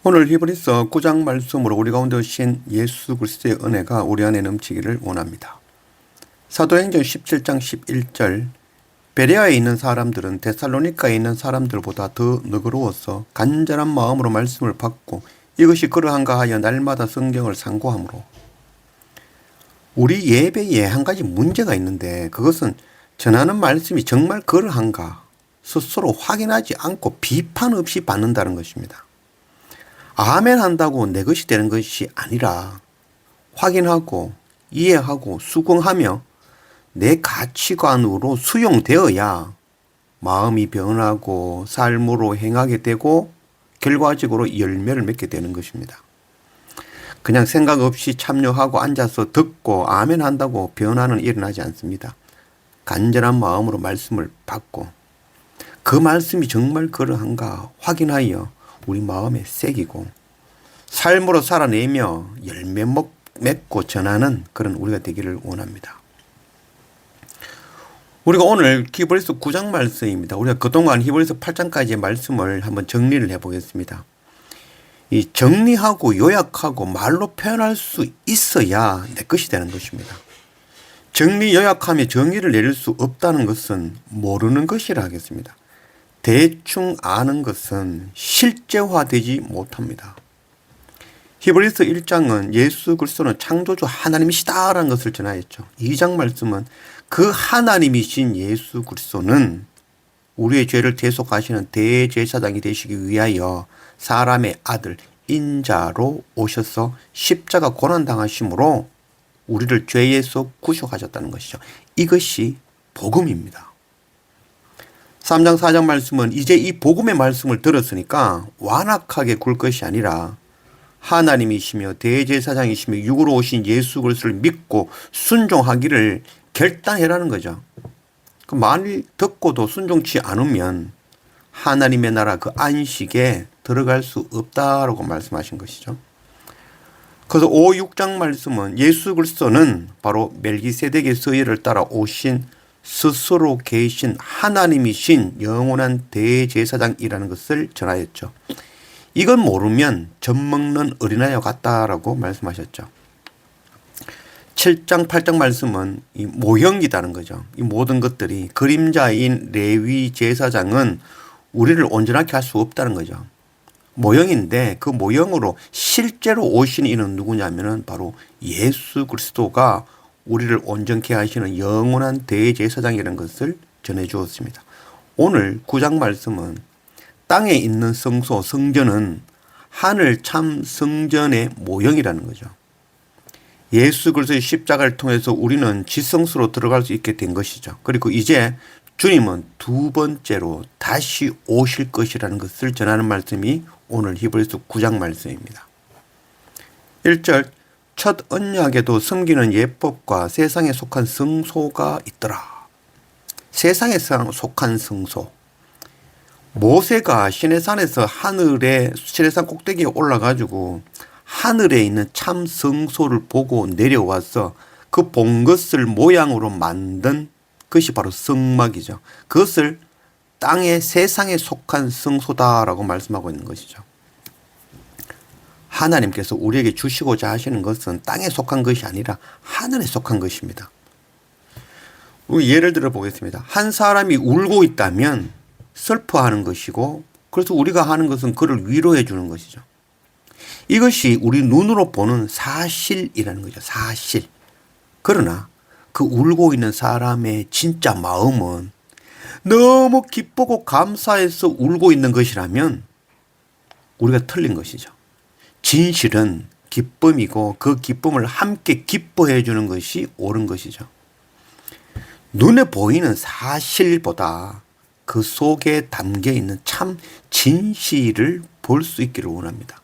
오늘 히브리서 9장 말씀으로 우리 가운데 오신 예수 그리스도의 은혜가 우리 안에 넘치기를 원합니다. 사도행전 17장 11절 베레아에 있는 사람들은 데살로니카에 있는 사람들보다 더 너그러워서 간절한 마음으로 말씀을 받고 이것이 그러한가 하여 날마다 성경을 상고하므로. 우리 예배에 한 가지 문제가 있는데 그것은 전하는 말씀이 정말 그러한가 스스로 확인하지 않고 비판 없이 받는다는 것입니다. 아멘 한다고 내 것이 되는 것이 아니라 확인하고 이해하고 수긍하며 내 가치관으로 수용되어야 마음이 변하고 삶으로 행하게 되고 결과적으로 열매를 맺게 되는 것입니다. 그냥 생각 없이 참여하고 앉아서 듣고 아멘 한다고 변화는 일어나지 않습니다. 간절한 마음으로 말씀을 받고 그 말씀이 정말 그러한가 확인하여 우리 마음에 새기고 삶으로 살아내며 열매 맺고 전하는 그런 우리가 되기를 원합니다. 우리가 오늘 히브리서 9장 말씀입니다. 우리가 그동안 히브리서 8장까지의 말씀을 한번 정리를 해보겠습니다. 이 정리하고 요약하고 말로 표현할 수 있어야 내 것이 되는 것입니다. 정리 요약하며 정의를 내릴 수 없다는 것은 모르는 것이라 하겠습니다. 대충 아는 것은 실제화되지 못합니다. 히브리서 1장은 예수 그리스도는 창조주 하나님이시다라는 것을 전하였죠. 2장 말씀은 그 하나님이신 예수 그리스도는 우리의 죄를 대속하시는 대제사장이 되시기 위하여 사람의 아들 인자로 오셔서 십자가 고난당하심으로 우리를 죄에서 구속하셨다는 것이죠. 이것이 복음입니다. 3장 4장 말씀은 이제 이 복음의 말씀을 들었으니까 완악하게 굴 것이 아니라 하나님이시며 대제사장이시며 육으로 오신 예수 그리스도를 믿고 순종하기를 결단해라는 거죠. 만일 듣고도 순종치 않으면 하나님의 나라 그 안식에 들어갈 수 없다라고 말씀하신 것이죠. 그래서 5, 6장 말씀은 예수 그리스도는 바로 멜기세덱의 서열을 따라 오신 스스로 계신 하나님이신 영원한 대제사장이라는 것을 전하였죠. 이건 모르면 젖먹는 어린아이와 같다라고 말씀하셨죠. 7장 8장 말씀은 이 모형이라는 거죠. 이 모든 것들이 그림자인 레위 제사장은 우리를 온전하게 할 수 없다는 거죠. 모형인데 그 모형으로 실제로 오신 이는 누구냐면은 바로 예수 그리스도가 우리를 온전케 하시는 영원한 대제사장이라는 것을 전해 주었습니다. 오늘 9장 말씀은 땅에 있는 성소, 성전은 하늘 참 성전의 모형이라는 거죠. 예수 그리스도의 십자가를 통해서 우리는 지성소로 들어갈 수 있게 된 것이죠. 그리고 이제 주님은 두 번째로 다시 오실 것이라는 것을 전하는 말씀이 오늘 히브리서 9장 말씀입니다. 1절 첫 언약에도 섬기는 예법과 세상에 속한 성소가 있더라. 세상에 속한 성소. 모세가 시내산에서 시내산 꼭대기에 올라가지고 하늘에 있는 참 성소를 보고 내려와서 그 본 것을 모양으로 만든 것이 바로 성막이죠. 그것을 땅의 세상에 속한 성소다라고 말씀하고 있는 것이죠. 하나님께서 우리에게 주시고자 하시는 것은 땅에 속한 것이 아니라 하늘에 속한 것입니다. 예를 들어 보겠습니다. 한 사람이 울고 있다면 슬퍼하는 것이고 그래서 우리가 하는 것은 그를 위로해 주는 것이죠. 이것이 우리 눈으로 보는 사실이라는 거죠. 사실. 그러나 그 울고 있는 사람의 진짜 마음은 너무 기쁘고 감사해서 울고 있는 것이라면 우리가 틀린 것이죠. 진실은 기쁨이고 그 기쁨을 함께 기뻐해 주는 것이 옳은 것이죠. 눈에 보이는 사실보다 그 속에 담겨 있는 참 진실을 볼 수 있기를 원합니다.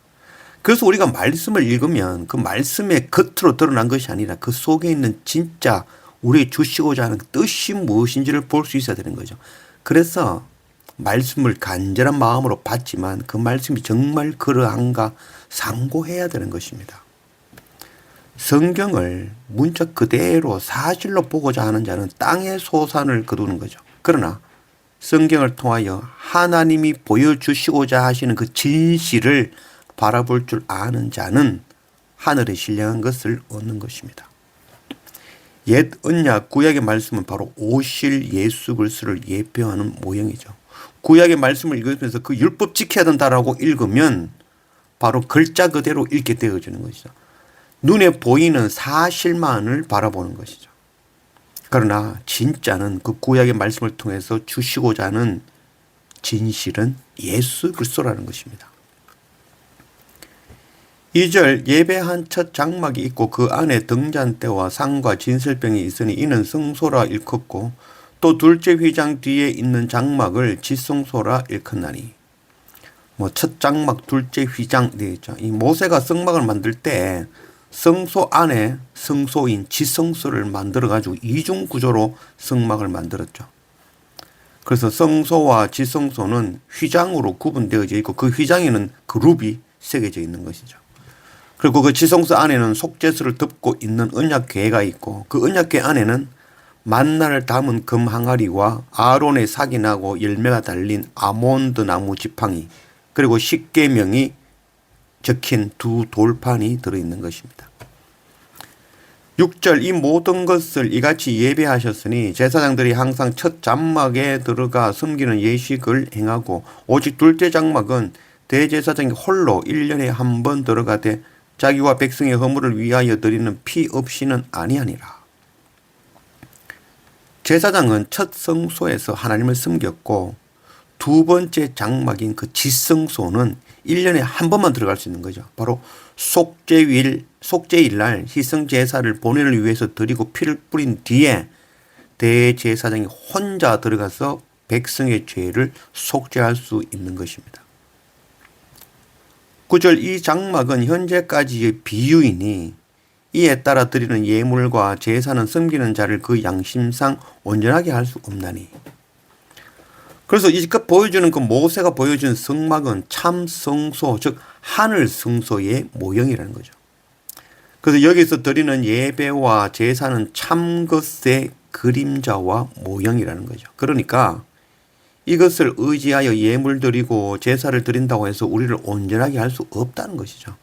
그래서 우리가 말씀을 읽으면 그 말씀의 겉으로 드러난 것이 아니라 그 속에 있는 진짜 우리에게 주시고자 하는 뜻이 무엇인지를 볼 수 있어야 되는 거죠. 그래서 말씀을 간절한 마음으로 받지만 그 말씀이 정말 그러한가 상고해야 되는 것입니다. 성경을 문자 그대로 사실로 보고자 하는 자는 땅의 소산을 거두는 거죠. 그러나 성경을 통하여 하나님이 보여주시고자 하시는 그 진실을 바라볼 줄 아는 자는 하늘의 신령한 것을 얻는 것입니다. 옛 언약 구약의 말씀은 바로 오실 예수 그리스도를 예표하는 모형이죠. 구약의 말씀을 읽으면서 그 율법 지켜야 된다라고 읽으면 바로 글자 그대로 읽게 되어지는 것이죠. 눈에 보이는 사실만을 바라보는 것이죠. 그러나 진짜는 그 구약의 말씀을 통해서 주시고자 하는 진실은 예수 그리스도라는 것입니다. 2절 예배한 첫 장막이 있고 그 안에 등잔대와 상과 진설병이 있으니 이는 성소라 일컫고 또 둘째 휘장 뒤에 있는 장막을 지성소라 일컫나니. 첫 장막, 둘째 휘장 되어 있죠. 이 모세가 성막을 만들 때 성소 안에 성소인 지성소를 만들어 가지고 이중 구조로 성막을 만들었죠. 그래서 성소와 지성소는 휘장으로 구분되어져 있고 그 휘장에는 그룹이 새겨져 있는 것이죠. 그리고 그 지성소 안에는 속죄소를 덮고 있는 언약궤가 있고 그 언약궤 안에는 만나를 담은 금 항아리와 아론의 삭이 나고 열매가 달린 아몬드 나무 지팡이 그리고 십계명이 적힌 두 돌판이 들어있는 것입니다. 6절 이 모든 것을 이같이 예배하셨으니 제사장들이 항상 첫 장막에 들어가 섬기는 예식을 행하고 오직 둘째 장막은 대제사장이 홀로 1년에 한 번 들어가되 자기와 백성의 허물을 위하여 드리는 피 없이는 아니하니라. 제사장은 첫 성소에서 하나님을 섬겼고 두 번째 장막인 그 지성소는 1년에 한 번만 들어갈 수 있는 거죠. 바로 속죄일날 희생제사를 본인을 위해서 드리고 피를 뿌린 뒤에 대제사장이 혼자 들어가서 백성의 죄를 속죄할 수 있는 것입니다. 9절 이 장막은 현재까지의 비유이니 이에 따라 드리는 예물과 제사는 섬기는 자를 그 양심상 온전하게 할 수 없나니. 그래서 이제껏 보여주는 그 모세가 보여준 성막은 참 성소, 즉 하늘 성소의 모형이라는 거죠. 그래서 여기서 드리는 예배와 제사는 참 것의 그림자와 모형이라는 거죠. 그러니까 이것을 의지하여 예물 드리고 제사를 드린다고 해서 우리를 온전하게 할 수 없다는 것이죠.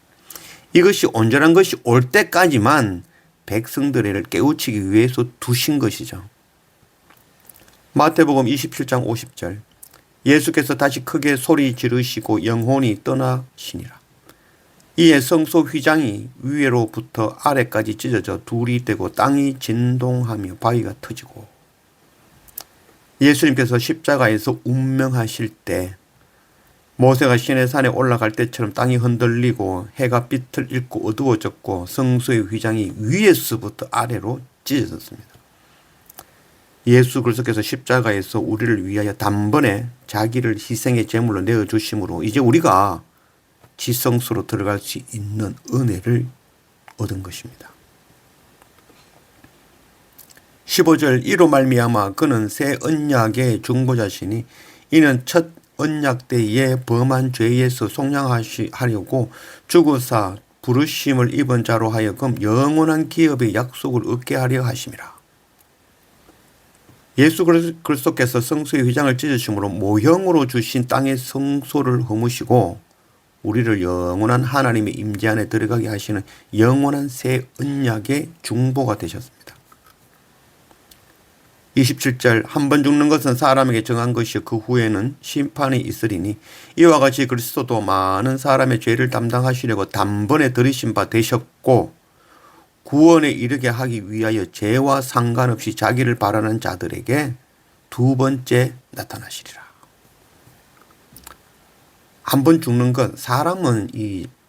이것이 온전한 것이 올 때까지만 백성들을 깨우치기 위해서 두신 것이죠. 마태복음 27장 50절 예수께서 다시 크게 소리 지르시고 영혼이 떠나시니라. 이에 성소 휘장이 위로부터 아래까지 찢어져 둘이 되고 땅이 진동하며 바위가 터지고. 예수님께서 십자가에서 운명하실 때 모세가 시내산에 올라갈 때처럼 땅이 흔들리고 해가 빛을 잃고 어두워졌고 성소의 휘장이 위에서부터 아래로 찢어졌습니다. 예수 그리스도께서 십자가에서 우리를 위하여 단번에 자기를 희생의 제물로 내어주심으로 이제 우리가 지성소로 들어갈 수 있는 은혜를 얻은 것입니다. 15절 이로 말미암아 그는 새 언약의 중보자시니 이는 첫 언약 때에 범한 죄에서 속량하려고 죽으사 부르심을 입은 자로 하여금 영원한 기업의 약속을 얻게 하려 하심이라. 예수 그리스도께서 성소의 휘장을 찢으심으로 모형으로 주신 땅의 성소를 허무시고 우리를 영원한 하나님의 임재 안에 들어가게 하시는 영원한 새 언약의 중보가 되셨습니다. 27절 한 번 죽는 것은 사람에게 정한 것이요 그 후에는 심판이 있으리니 이와 같이 그리스도도 많은 사람의 죄를 담당하시려고 단번에 들이신 바 되셨고 구원에 이르게 하기 위하여 죄와 상관없이 자기를 바라는 자들에게 두 번째 나타나시리라. 한 번 죽는 것, 사람은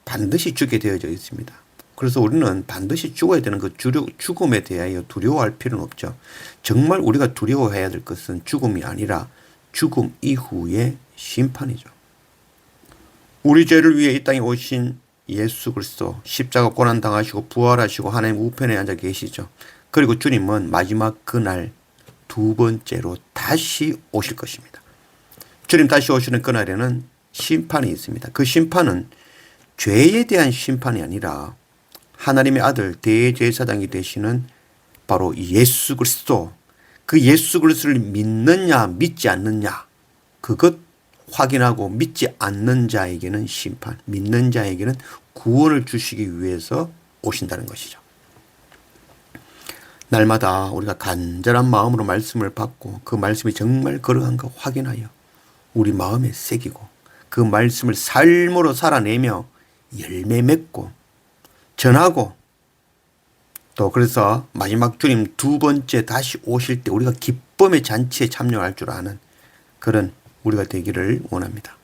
반드시 죽게 되어져 있습니다. 그래서 우리는 반드시 죽어야 되는 그 죽음에 대하여 두려워할 필요는 없죠. 정말 우리가 두려워해야 될 것은 죽음이 아니라 죽음 이후의 심판이죠. 우리 죄를 위해 이 땅에 오신 예수 그리스도 십자가 고난당하시고 부활하시고 하나님 우편에 앉아 계시죠. 그리고 주님은 마지막 그날 두 번째로 다시 오실 것입니다. 주님 다시 오시는 그날에는 심판이 있습니다. 그 심판은 죄에 대한 심판이 아니라 하나님의 아들 대제사장이 되시는 바로 예수 그리스도, 그 예수 그리스도를 믿느냐 믿지 않느냐 그것 확인하고 믿지 않는 자에게는 심판, 믿는 자에게는 구원을 주시기 위해서 오신다는 것이죠. 날마다 우리가 간절한 마음으로 말씀을 받고 그 말씀이 정말 그러한가 확인하여 우리 마음에 새기고 그 말씀을 삶으로 살아내며 열매 맺고 전하고 또 그래서 마지막 주님 두 번째 다시 오실 때 우리가 기쁨의 잔치에 참여할 줄 아는 그런 우리가 되기를 원합니다.